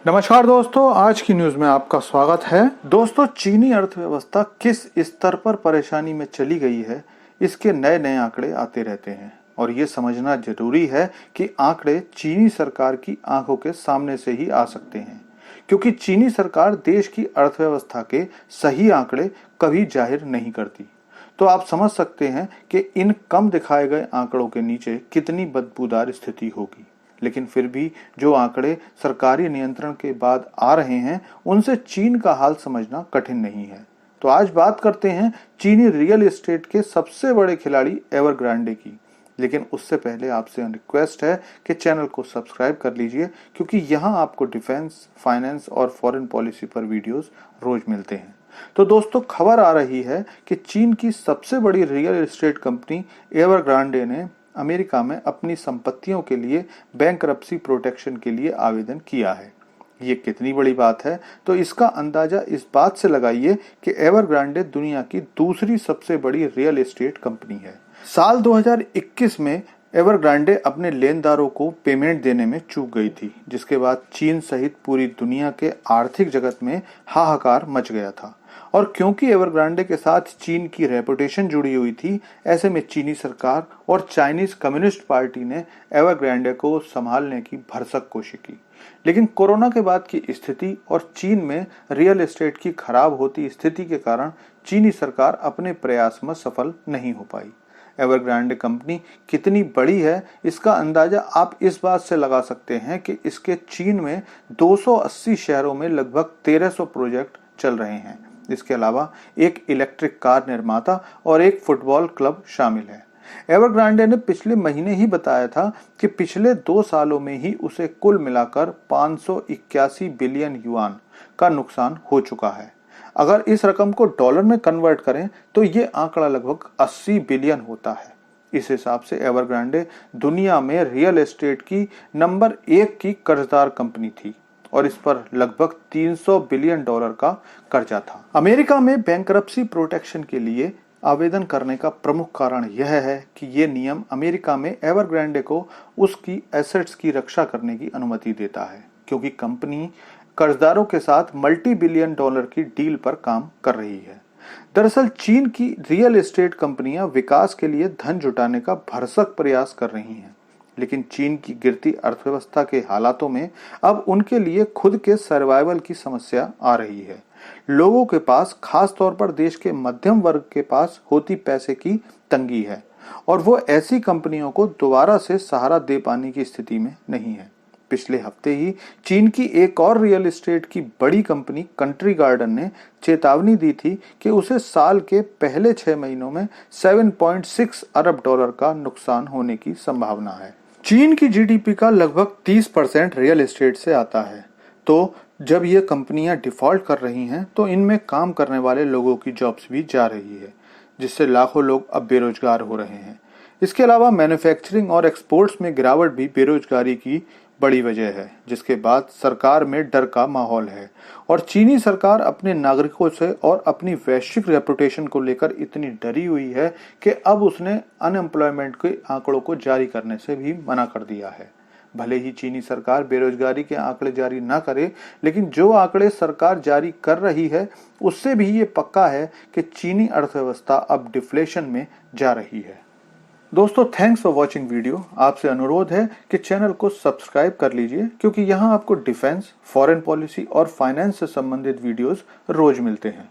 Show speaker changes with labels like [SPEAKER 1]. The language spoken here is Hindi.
[SPEAKER 1] नमस्कार दोस्तों, आज की न्यूज में आपका स्वागत है। दोस्तों, चीनी अर्थव्यवस्था किस स्तर पर परेशानी में चली गई है, इसके नए नए आंकड़े आते रहते हैं और ये समझना जरूरी है कि आंकड़े चीनी सरकार की आंखों के सामने से ही आ सकते हैं, क्योंकि चीनी सरकार देश की अर्थव्यवस्था के सही आंकड़े कभी जाहिर नहीं करती। तो आप समझ सकते हैं कि इन कम दिखाए गए आंकड़ों के नीचे कितनी बदबूदार स्थिति होगी। लेकिन फिर भी जो आंकड़े सरकारी नियंत्रण के बाद आ रहे हैं, उनसे चीन का हाल समझना कठिन नहीं है। तो आज बात करते हैं चीनी रियल एस्टेट के सबसे बड़े खिलाड़ी एवरग्रांडे की। लेकिन उससे पहले आपसे रिक्वेस्ट है कि चैनल को सब्सक्राइब कर लीजिए, क्योंकि यहाँ आपको डिफेंस, फाइनेंस और फॉरेन पॉलिसी पर वीडियोस रोज मिलते हैं। तो दोस्तों, खबर आ रही है कि चीन की सबसे बड़ी रियल एस्टेट कंपनी एवरग्रांडे ने अमेरिका में अपनी संपत्तियों के लिए बैंकरप्सी प्रोटेक्शन के लिए आवेदन किया है। ये कितनी बड़ी बात है, तो इसका अंदाजा इस बात से लगाइए कि एवरग्रांडे दुनिया की दूसरी सबसे बड़ी रियल एस्टेट कंपनी है। साल 2021 में एवरग्रांडे अपने लेनदारों को पेमेंट देने में चूक गई थी, जिसके बाद चीन सहित पूरी दुनिया के आर्थिक जगत में हाहाकार मच गया था। और क्योंकि एवरग्रांडे के साथ चीन की रेपुटेशन जुड़ी हुई थी, ऐसे में चीनी सरकार और चाइनीज कम्युनिस्ट पार्टी ने एवरग्रांडे को संभालने की भरसक कोशिश की। लेकिन कोरोना के बाद की स्थिति और चीन में रियल एस्टेट की खराब होती स्थिति के कारण चीनी सरकार अपने प्रयास में सफल नहीं हो पाई। एवरग्रांडे कंपनी कितनी बड़ी है, इसका अंदाजा आप इस बात से लगा सकते हैं कि इसके चीन में 280 शहरों में लगभग 1300 प्रोजेक्ट चल रहे हैं। इसके अलावा एक इलेक्ट्रिक कार निर्माता और एक फुटबॉल क्लब शामिल है। एवरग्रांडे ने पिछले महीने ही बताया था कि पिछले 2 सालों में ही उसे कुल मिलाकर 581 बिलियन युआन का नुकसान हो चुका है। अगर इस रकम को डॉलर में कन्वर्ट करें तो ये आंकड़ा लगभग 80 बिलियन होता है। इस हिसाब से एवरग्रांडे दुनिया में रियल एस्टेट की नंबर 1 की कर्जदार कंपनी थी और इस पर लगभग 300 बिलियन डॉलर का कर्जा था। अमेरिका में बैंकरप्सी प्रोटेक्शन के लिए आवेदन करने का प्रमुख कारण यह है कि ये नियम अमेरिका में एवरग्रांडे को उसकी एसेट्स की रक्षा करने की अनुमति देता है, क्योंकि कंपनी कर्जदारों के साथ मल्टी बिलियन डॉलर की डील पर काम कर रही है। दरअसल चीन की रियल एस्टेट कंपनियां विकास के लिए धन जुटाने का भरसक प्रयास कर रही हैं, लेकिन चीन की गिरती अर्थव्यवस्था के हालातों में अब उनके लिए खुद के सर्वाइवल की समस्या आ रही है। लोगों के पास, खास तौर पर देश के मध्यम वर्ग के पास होती पैसे की तंगी है और वो ऐसी कंपनियों को दोबारा से सहारा दे पाने की स्थिति में नहीं है। पिछले हफ्ते ही चीन की एक और रियल एस्टेट की बड़ी कंपनी कंट्री गार्डन ने चेतावनी दी थी कि उसे साल के पहले 6 महीनों में 7.6 अरब डॉलर का नुकसान होने की संभावना है। चीन की जीडीपी का लगभग 30% रियल एस्टेट से आता है। तो जब ये कंपनियां डिफॉल्ट कर रही हैं, तो इनमें काम करने वाले लोगों की जॉब्स भी जा रही है, जिससे लाखों लोग अब बेरोजगार हो रहे हैं। इसके अलावा मैन्युफैक्चरिंग और एक्सपोर्ट्स में गिरावट भी बेरोजगारी की बड़ी वजह है, जिसके बाद सरकार में डर का माहौल है और चीनी सरकार अपने नागरिकों से और अपनी वैश्विक रेपुटेशन को लेकर इतनी डरी हुई है कि अब उसने अनएम्प्लॉयमेंट के आंकड़ों को जारी करने से भी मना कर दिया है। भले ही चीनी सरकार बेरोजगारी के आंकड़े जारी ना करे, लेकिन जो आंकड़े सरकार जारी कर रही है उससे भी ये पक्का है कि चीनी अर्थव्यवस्था अब डिफ्लेशन में जा रही है। दोस्तों, थैंक्स फॉर वॉचिंग वीडियो। आपसे अनुरोध है कि चैनल को सब्सक्राइब कर लीजिए, क्योंकि यहाँ आपको डिफेंस, फॉरेन पॉलिसी और फाइनेंस से संबंधित वीडियोस रोज मिलते हैं।